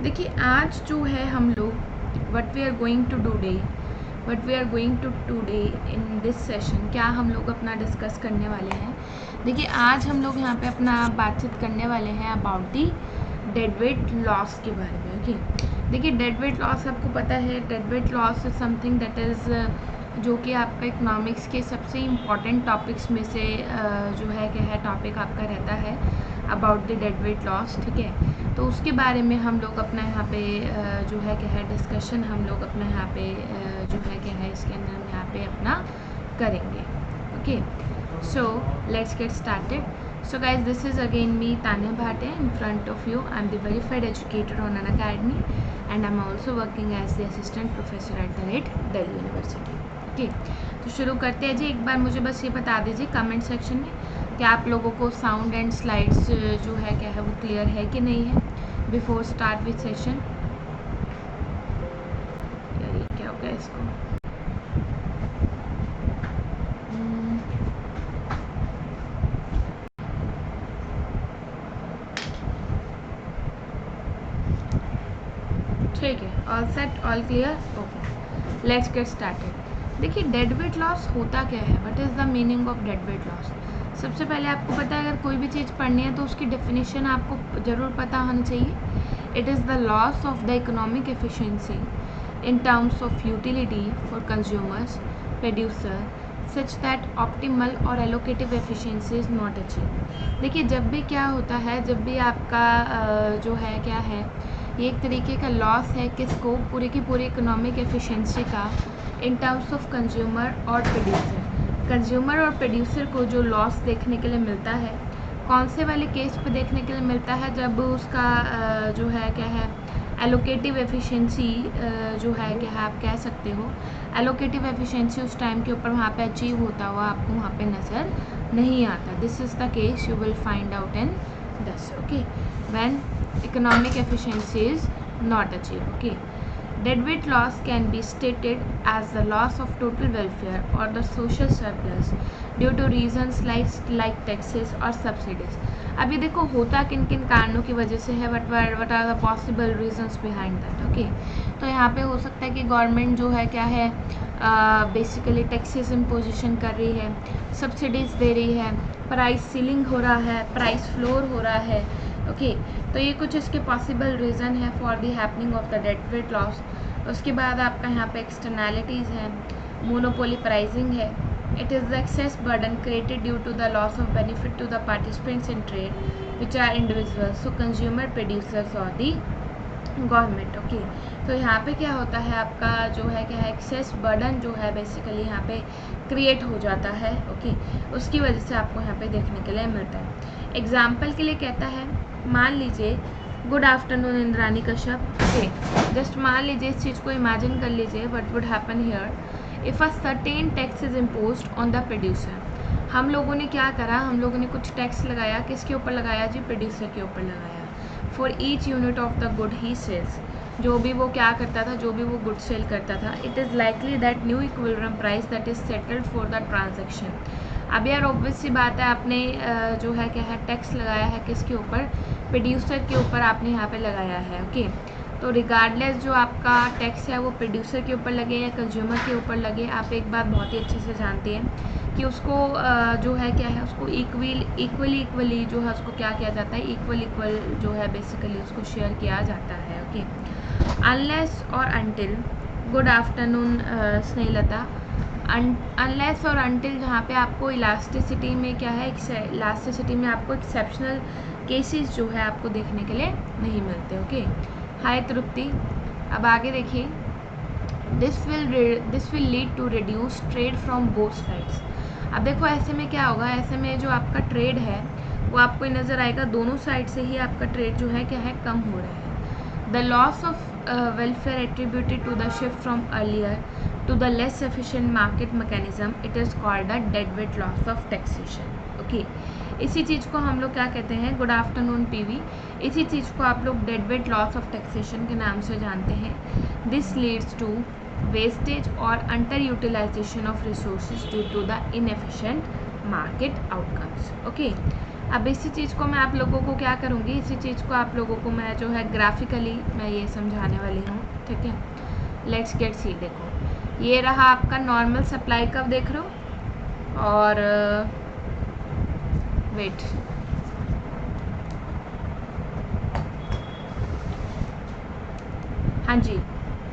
देखिए आज जो है हम लोग what we are going to today in this session, क्या हम लोग अपना डिस्कस करने वाले हैं। देखिए आज हम लोग यहाँ पे अपना बातचीत करने वाले हैं about the dead weight loss के बारे में। ओके, देखिए डेड वेट लॉस आपको पता है, dead weight loss is something that is जो कि आपका इकोनॉमिक्स के सबसे इम्पॉर्टेंट टॉपिक्स में से जो है क्या है टॉपिक आपका रहता है about the dead weight loss. ठीक है, तो उसके बारे में हम लोग अपना यहाँ पे जो है क्या है डिस्कशन हम लोग अपना यहाँ पे जो है क्या है इसके अंदर हम यहाँ पे अपना करेंगे। Okay, so let's get started. So guys, this is again me Tanya Bhatte in front of you. I'm the verified educator on Unacademy and I'm also working as the assistant professor at the Delhi University. Okay, तो शुरू करते हैं जी। एक बार मुझे बस ये बता दीजिए कमेंट सेक्शन में कि आप लोगों को साउंड एंड स्लाइड्स जो है क्या है वो क्लियर है कि नहीं है बिफोर स्टार्ट विथ सेशन। यार ये क्या हो गया इसको। ठीक है, all set, all clear. Okay, let's get started. देखिए डेड वेट लॉस होता क्या है, what is the meaning of dead weight loss. सबसे पहले आपको पता है अगर कोई भी चीज़ पढ़नी है तो उसकी डेफिनेशन आपको ज़रूर पता होना चाहिए। It is the loss of the economic efficiency in terms of utility for consumers, producer, such that optimal or allocative efficiency is not achieved। देखिए जब भी क्या होता है, जब भी आपका जो है क्या है ये एक तरीके का लॉस है किसको, पूरे की पूरी इकोनॉमिक एफिशिएंसी का इन टर्म्स ऑफ कंज्यूमर और प्रोड्यूसर। कंज्यूमर और प्रोड्यूसर को जो लॉस देखने के लिए मिलता है, कौन से वाले केस पे देखने के लिए मिलता है, जब उसका जो है क्या है एलोकेटिव एफिशिएंसी जो है क्या है आप कह सकते हो एलोकेटिव एफिशिएंसी उस टाइम के ऊपर वहाँ पे अचीव होता हुआ आपको वहाँ पे नज़र नहीं आता। This is the case you will find out in this. Okay, when economic efficiency is not achieve. Okay, dead weight loss can be stated as the loss of total welfare or the social surplus due to reasons like taxes or subsidies। अभी देखो होता किन किन कारणों की वजह से है, what are the possible reasons behind that। Okay, तो यहाँ पे हो सकता है कि गवर्नमेंट जो है क्या है बेसिकली टैक्सेस इम्पोजिशन कर रही है, सब्सिडीज दे रही है, प्राइस सीलिंग हो रहा है, प्राइस फ्लोर हो रहा है। ओके, तो ये कुछ इसके पॉसिबल रीज़न है for the happening of the dead weight loss. उसके बाद आपका यहाँ पे एक्सटर्नैलिटीज़ है, मोनोपोली प्राइसिंग है, it is the excess burden created due to the loss of benefit to the participants in trade which are individuals, so consumer, producers और the government. Okay, तो यहाँ पे क्या होता है आपका जो है क्या है एक्सेस बर्डन जो है बेसिकली यहाँ पे क्रिएट हो जाता है। ओके, उसकी वजह से आपको यहाँ पे देखने के लिए मिलता है। एग्जाम्पल के लिए कहता है, मान लीजिए good afternoon Indrani Kashyap. Okay, just मान लीजिए इस चीज़ को इमेजिन कर लीजिए what would happen here if a certain tax is imposed on the producer. हम लोगों ने क्या करा, हम लोगों ने कुछ टैक्स लगाया, किसके ऊपर लगाया जी, प्रोड्यूसर के ऊपर लगाया। For each unit of the good he sells, जो भी वो क्या करता था, जो भी वो गुड सेल करता था, it is likely that new equilibrium price that is settled for the transaction. अब यार ऑब्वियस सी बात है, आपने जो है क्या है टैक्स लगाया है किसके ऊपर, प्रोड्यूसर के ऊपर आपने यहाँ पे लगाया है। ओके, तो रिगार्डलेस जो आपका टैक्स है वो प्रोड्यूसर के ऊपर लगे या कंज्यूमर के ऊपर लगे, आप एक बात बहुत ही अच्छे से जानते हैं कि उसको जो है क्या है उसको इक्वली जो है उसको क्या किया जाता है, इक्वल जो है बेसिकली उसको शेयर किया जाता है। ओके, अनलेस और until, good afternoon Snehlata. Unless और अनटिल जहाँ पे आपको इलास्टिसिटी में क्या है, इलास्टिसिटी में आपको एक्सेप्शनल केसेस जो है आपको देखने के लिए नहीं मिलते। Okay, hi Tripti. अब आगे देखिए, this will lead to reduce trade from both sides. अब देखो ऐसे में क्या होगा, ऐसे में जो आपका ट्रेड है वो आपको नज़र आएगा दोनों साइड से ही आपका ट्रेड जो है क्या है कम हो रहा है। The loss of welfare attributed to the shift from earlier to the less efficient market mechanism, it is called the dead weight loss of taxation। Okay, इसी चीज़ को हम लोग क्या कहते हैं, गुड आफ्टरनून पीवी, इसी चीज़ को आप लोग dead weight loss of taxation के नाम से जानते हैं। दिस लीड्स टू वेस्टेज और underutilisation of resources due to the inefficient market outcomes. Okay, अब इसी चीज़ को मैं आप लोगों को क्या करूँगी, इसी चीज़ को आप लोगों को मैं जो है ग्राफिकली मैं ये समझाने वाली हूँ, ठीक है। लेट्स गेट सी, देखो ये रहा आपका नॉर्मल सप्लाई कर्व, देख रहे हो, और वेट, हाँ जी,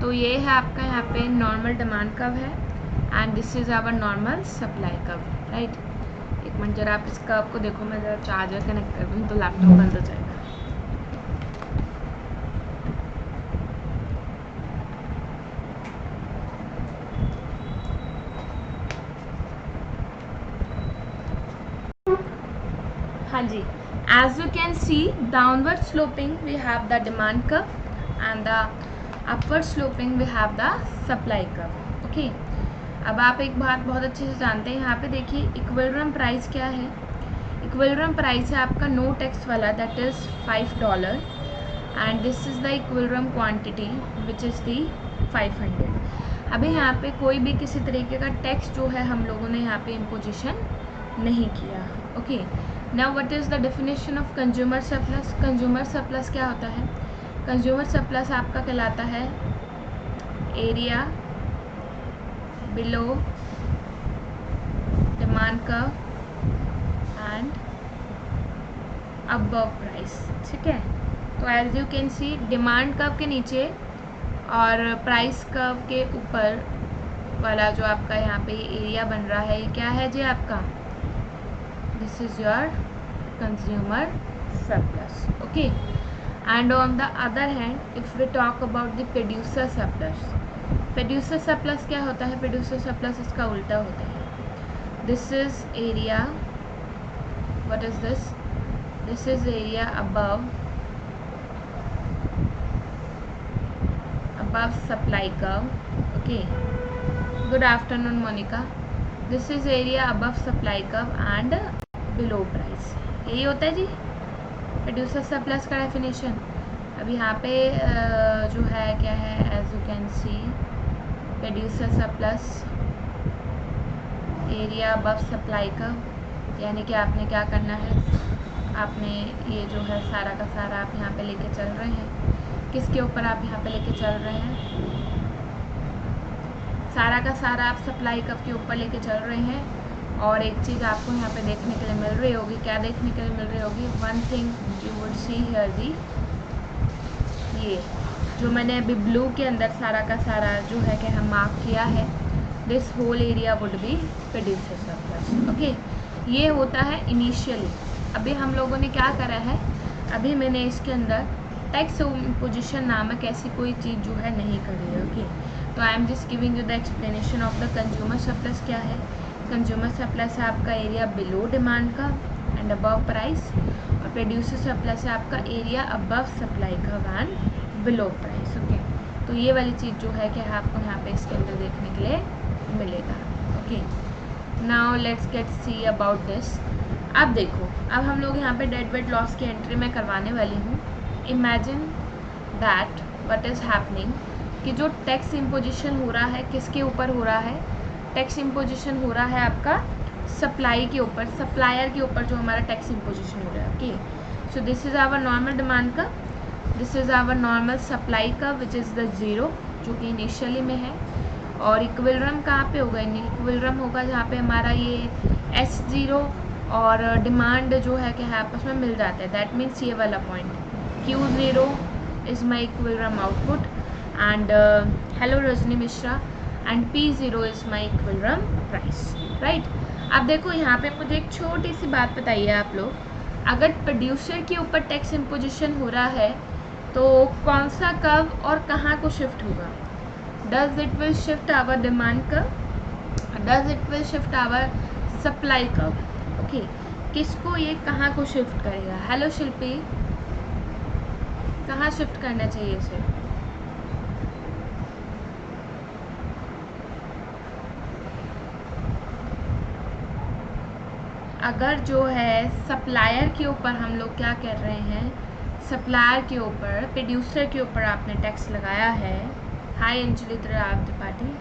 तो ये है आपका यहाँ पे नॉर्मल डिमांड कर्व है and this is our normal supply curve, right. एक मिनट जरा आप इस कर्व को देखो, मैं जरा चार्जर कनेक्ट कर दूँ तो लैपटॉप बंद हो जाएगा। हाँ जी, as you can see downward sloping we have the demand curve and the upward sloping we have the supply curve, okay। अब आप एक बात बहुत अच्छे से जानते हैं, यहाँ पे देखिए इक्विलिब्रियम प्राइस क्या है। इक्विलिब्रियम प्राइस है आपका नो टैक्स वाला, that is $5 and this is the equilibrium quantity which is the 500। अभी यहाँ पे कोई भी किसी तरीके का टैक्स जो है हम लोगों ने यहाँ पे इम्पोजिशन नहीं किया, okay. Now what is the definition of consumer surplus. Consumer surplus क्या होता है? कंज्यूमर सरप्लस आपका कहलाता है area below demand curve and above price, ठीक है। तो as you can see demand curve के नीचे और प्राइस कर्व के ऊपर वाला जो आपका यहाँ पे एरिया बन रहा है, ये क्या है जी आपका? This is your consumer surplus, okay. And on the other hand if we talk about the producer surplus, producer surplus क्या होता है? प्रोड्यूसर सरप्लस इसका उल्टा होता है। This is area, what is this? This is area above supply curve, okay. Good afternoon Monica. This is area above supply curve and below price, यही होता है जी प्रोड्यूसर सरप्लस का डेफिनेशन। अब यहाँ पे जो है क्या है, as you can see producer surplus area above supply curve, यानी कि आपने क्या करना है, आपने ये जो है सारा का सारा आप यहाँ पे लेके चल रहे हैं। किसके ऊपर आप यहाँ पे लेके चल रहे हैं? सारा का सारा आप सप्लाई कर्व के ऊपर लेके चल रहे हैं। और एक चीज़ आपको यहाँ पे देखने के लिए मिल रही होगी, क्या देखने के लिए मिल रही होगी? One thing you would see here the, ये जो मैंने अभी ब्लू के अंदर सारा का सारा जो है कि हम मार्क किया है, this whole area would be producer surplus, okay. ये होता है इनिशियली। अभी हम लोगों ने क्या करा है, अभी मैंने इसके अंदर टैक्स इम्पोजिशन नामक ऐसी कोई चीज़ जो है नहीं करी है, ओके। तो I am just giving you the explanation of the consumer surplus. क्या है कंज्यूमर सरप्लस? है आपका एरिया बिलो डिमांड का एंड अबव प्राइस, और प्रोड्यूसर सरप्लस है आपका एरिया अबव सप्लाई का एंड बिलो प्राइस, ओके। तो ये वाली चीज़ जो है कि आपको यहाँ पे इसके अंदर देखने के लिए मिलेगा, okay. Now let's get see about this. अब देखो, अब हम लोग यहाँ पे डेड वेट लॉस की एंट्री मैं करवाने वाली हूँ। Imagine that what is happening कि जो टैक्स इम्पोजिशन हो रहा है किसके ऊपर हो रहा है? टैक्स इम्पोजिशन हो रहा है आपका सप्लाई के ऊपर, सप्लायर के ऊपर जो हमारा टैक्स इम्पोजिशन हो रहा है, okay. So this is our normal demand का, this is our normal supply का विच इज़ द ज़ीरो, जो कि इनिशियली में है। और इक्विलिब्रियम कहाँ पे होगा? इक्विलिब्रियम होगा जहाँ पे हमारा ये S0 और डिमांड जो है कि आपस में मिल जाता है। दैट मीन्स ये वाला point Q0 is my equilibrium output and hello Rajni Mishra, and P0 is my equilibrium price, right। अब देखो यहाँ पे मुझे एक छोटी सी बात बताइए आप लोग, अगर प्रोड्यूसर के ऊपर टैक्स इम्पोजिशन हो रहा है तो कौन सा कर्व और कहाँ को शिफ्ट होगा? Does it will shift our demand curve, does it will shift our supply curve, okay. किसको ये कहाँ को शिफ्ट करेगा? हेलो शिल्पी, कहाँ शिफ्ट करना चाहिए इसे? अगर जो है सप्लायर के ऊपर हम लोग क्या कर रहे हैं, सप्लायर के ऊपर प्रोड्यूसर के ऊपर आपने टैक्स लगाया है। हाय अंजलि त्रिपाठी,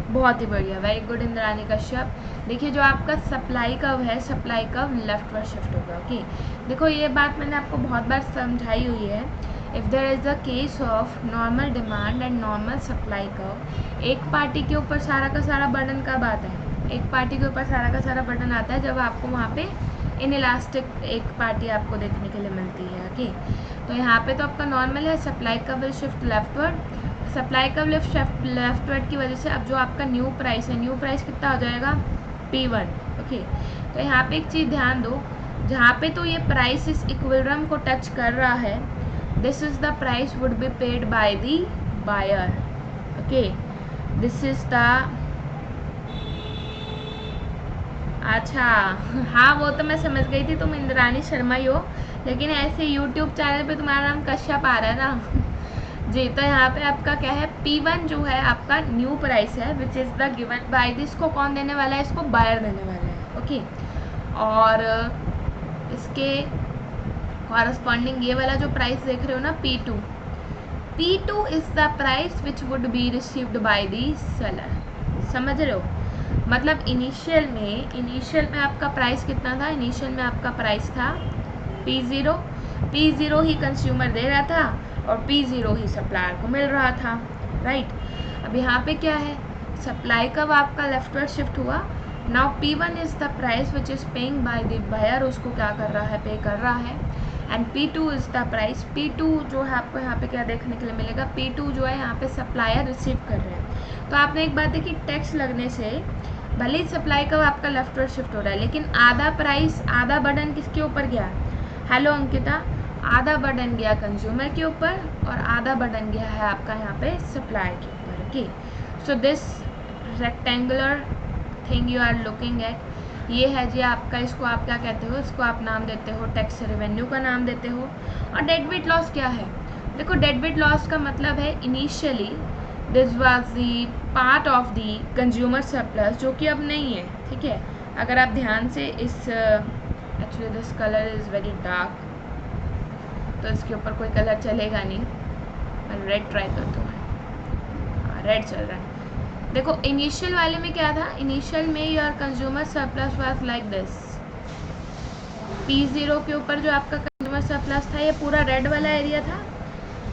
बहुत ही बढ़िया, वेरी गुड इंद्रानी कश्यप। देखिए जो आपका सप्लाई कर्व है, सप्लाई कर्व लेफ्टवर्ड शिफ्ट होगा। ओके, देखो ये बात मैंने आपको बहुत बार समझाई हुई है। If there is a case of normal demand and normal supply curve, एक पार्टी के ऊपर सारा का सारा बर्डन कब आता है? एक पार्टी के ऊपर सारा का सारा बर्डन आता है जब आपको वहाँ पे इनइलास्टिक एक पार्टी आपको देखने के लिए मिलती है। ओके, तो यहाँ पे तो आपका नॉर्मल है, supply curve will shift leftward. Supply curve leftward की वजह से अब जो आपका न्यू प्राइस है, न्यू प्राइस कितना हो जाएगा? P1। ओके, तो यहाँ पे एक चीज़ ध्यान दो, जहाँ पे तो ये प्राइस इस इक्विलिब्रियम को टच कर रहा है, this is the price would be paid by the buyer. Okay, this is the, अच्छा हाँ वो तो मैं समझ गई थी, तुम इंद्रानी शर्मा ही हो, लेकिन ऐसे यूट्यूब चैनल पे तुम्हारा नाम कश्यप आ रहा है ना जी। तो यहाँ पे आपका क्या है, P1 जो है आपका न्यू प्राइस है which is the given by this, को कौन देने वाला है? इसको बायर देने वाला है। ओके, और इसके कॉरस्पॉन्डिंग ये वाला जो प्राइस देख रहे हो ना, P2 is the price which would be received by the seller. समझ रहे हो? मतलब इनिशियल में आपका प्राइस कितना था? इनिशियल में आपका प्राइस था P0 ही कंज्यूमर दे रहा था और P0 ही सप्लायर को मिल रहा था, राइट। अब यहाँ पे क्या है, सप्लाई कब आपका लेफ्टवर्ड शिफ्ट हुआ। Now P1 is the price which is paying by the buyer, उसको क्या कर रहा है? पे कर रहा है। And P2 is the price, P2 जो है आपको यहाँ पे क्या देखने के लिए मिलेगा? P2 जो है यहाँ पे सप्लायर रिसीव कर रहे हैं। तो आपने एक बात देखी, टैक्स लगने से भले ही सप्लाई कब आपका लेफ्टवर्ड शिफ्ट हो रहा है, लेकिन आधा प्राइस, आधा बर्डन किसके ऊपर गया? हेलो अंकिता, आधा बर्डन गया कंज्यूमर के ऊपर और आधा बर्डन गया है आपका यहाँ पे सप्लाई के ऊपर। Okay, so this rectangular thing you are looking at, ये है जी आपका, इसको आप क्या कहते हो? इसको आप नाम देते हो टैक्स रेवेन्यू का नाम देते हो। और डेडवेट लॉस क्या है? देखो डेडवेट लॉस का मतलब है initially this was the part of the consumer surplus, जो कि अब नहीं है। ठीक है, अगर आप ध्यान से इस, actually this colour is very dark, तो इसके ऊपर कोई कलर चलेगा नहीं, मैं रेड ट्राई करता हूँ। रेड चल रहा है। देखो इनिशियल वाले में क्या था? इनिशियल में your consumer surplus was like this, P0 के ऊपर जो आपका कंज्यूमर सरप्लस था ये पूरा रेड वाला एरिया था,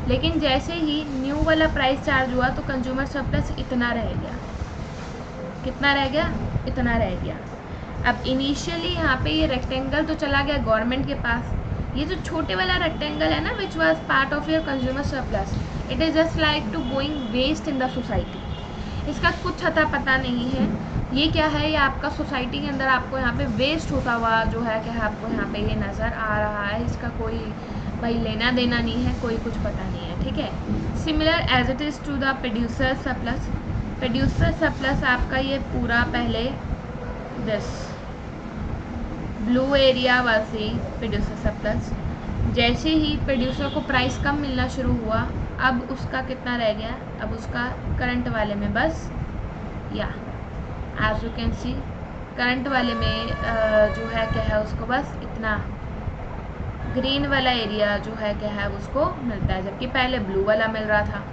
लेकिन जैसे ही न्यू वाला प्राइस चार्ज हुआ तो कंज्यूमर सरप्लस इतना रह गया। कितना रह गया? इतना रह गया। अब इनिशियली यहाँ पे ये रेक्टेंगल तो चला गया गवर्नमेंट के पास, ये जो छोटे वाला रेक्टेंगल है ना which was part of your consumer surplus, it is just like to going waste in the society. इसका कुछ अता पता नहीं है, ये क्या है? ये आपका सोसाइटी के अंदर आपको यहाँ पे वेस्ट होता हुआ जो है क्या है आपको यहाँ पे ये नज़र आ रहा है। इसका कोई भाई लेना देना नहीं है, कोई कुछ पता नहीं है। ठीक है, similar as it is to the producer surplus. Producer surplus आपका ये पूरा पहले this blue area was the producer surplus. जैसे ही प्रोड्यूसर को प्राइस कम मिलना शुरू हुआ, अब उसका कितना रह गया? अब उसका करंट वाले में बस, या as you can see current वाले में जो है क्या है उसको बस इतना ग्रीन वाला एरिया जो है क्या है उसको मिलता है, जबकि पहले ब्लू वाला मिल रहा था।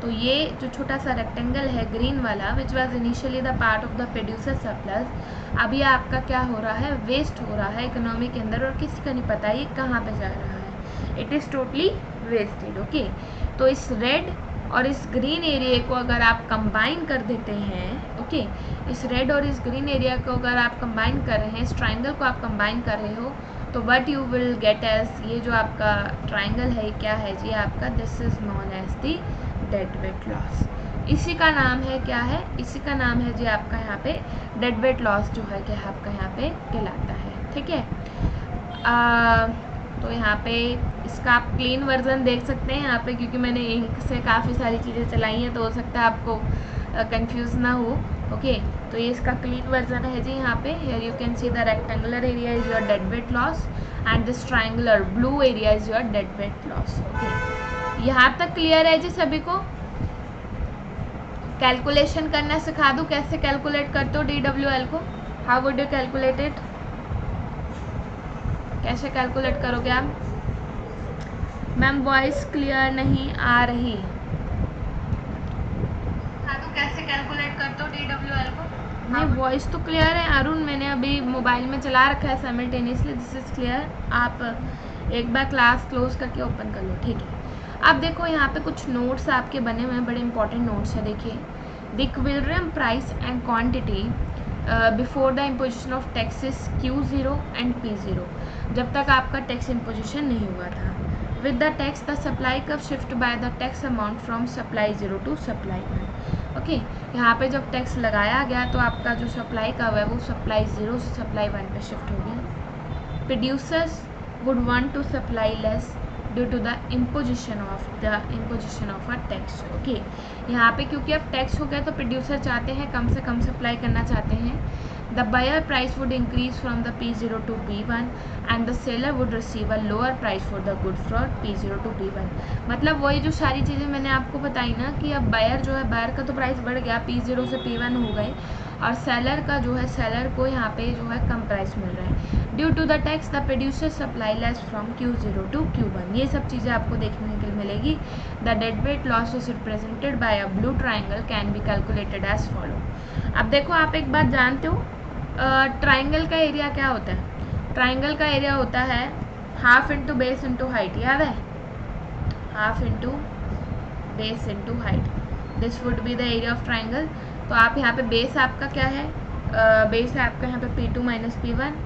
तो ये जो छोटा सा रेक्टेंगल है ग्रीन वाला which was initially the part of the producer surplus, अब ये आपका क्या हो रहा है? वेस्ट हो रहा है इकोनॉमी के अंदर, और किसी का नहीं पता ये कहाँ पे जा रहा है। It is totally wasted. Okay, तो इस रेड और इस ग्रीन एरिया को अगर आप कंबाइन कर देते हैं, ओके, इस रेड और इस ग्रीन एरिया को अगर आप कंबाइन कर रहे हैं, इस ट्राइंगल को आप कंबाइन कर रहे हो, तो what you will get as, ये जो आपका ट्राइंगल है क्या है जी आपका? This is known as the deadweight loss. इसी का नाम है क्या है? इसी का नाम है जी आपका यहाँ पे डेडवेट लॉस जो है क्या आपका यहाँ पे कहलाता है। ठीक है, तो यहाँ पे इसका आप क्लीन वर्जन देख सकते हैं यहाँ पे, क्योंकि मैंने इंक से काफ़ी सारी चीज़ें चलाई हैं तो हो सकता है आपको कंफ्यूज ना हो। ओके, तो ये इसका क्लीन वर्जन है जी यहाँ पे। Here you can see the rectangular area is your deadweight loss and this triangular blue area is your deadweight loss. Okay, यहाँ तक क्लियर है जी सभी को? कैलकुलेशन करना सिखा दूँ, कैसे कैलकुलेट करते हो DWL को? How would you calculate it? कैसे कैलकुलेट करोगे आप? मैम वॉइस क्लियर नहीं आ रही, कैसे कैलकुलेट करते हो DWL को? नहीं, वॉइस तो क्लियर है अरुण, मैंने अभी मोबाइल में चला रखा है साइमल्टेनियसली, दिस इज क्लियर। आप एक बार क्लास क्लोज करके ओपन कर लो, ठीक है। अब देखो यहाँ पे कुछ नोट्स आपके बने हुए हैं, बड़े इंपॉर्टेंट नोट्स है। देखिए, the equilibrium price and quantity before the imposition of taxes Q0 and P0, जब तक आपका टैक्स इम्पोजिशन नहीं हुआ था। With the tax the supply curve shift by the tax amount from supply 0 to supply 1। Okay, यहाँ पे जब tax लगाया गया तो आपका जो सप्लाई कर्व है वो सप्लाई 0 से सप्लाई 1 पे शिफ्ट हो गया। Producers would want to supply less due to the imposition of a tax। Okay, यहाँ पे क्योंकि अब टैक्स हो गया तो प्रोड्यूसर चाहते हैं कम से कम सप्लाई करना चाहते हैं। The buyer price would increase from the P0 to P1 and the seller would receive a lower price for the good from P0 to P1। मतलब वही जो सारी चीज़ें मैंने आपको बताई ना कि अब बायर जो है, बायर का तो प्राइस बढ़ गया, P0 से P1 हो गए, और सेलर का जो है, सेलर को यहाँ पे जो है कम प्राइस मिल रहा है। Due to the tax the producer supply less from Q0 to Q1। ये सब चीज़ें आपको देखने के लिए मिलेगी। The dead weight loss is represented by a blue triangle can be calculated as follow. अब देखो, आप एक बात जानते हो, ट्राइंगल का एरिया क्या होता है? ट्राइंगल का एरिया होता है half into base into height, याद है? Half into base into height, this would be the area of triangle. तो आप यहाँ पे बेस आपका क्या है? बेस है आपका यहाँ पे P2 माइनस P1,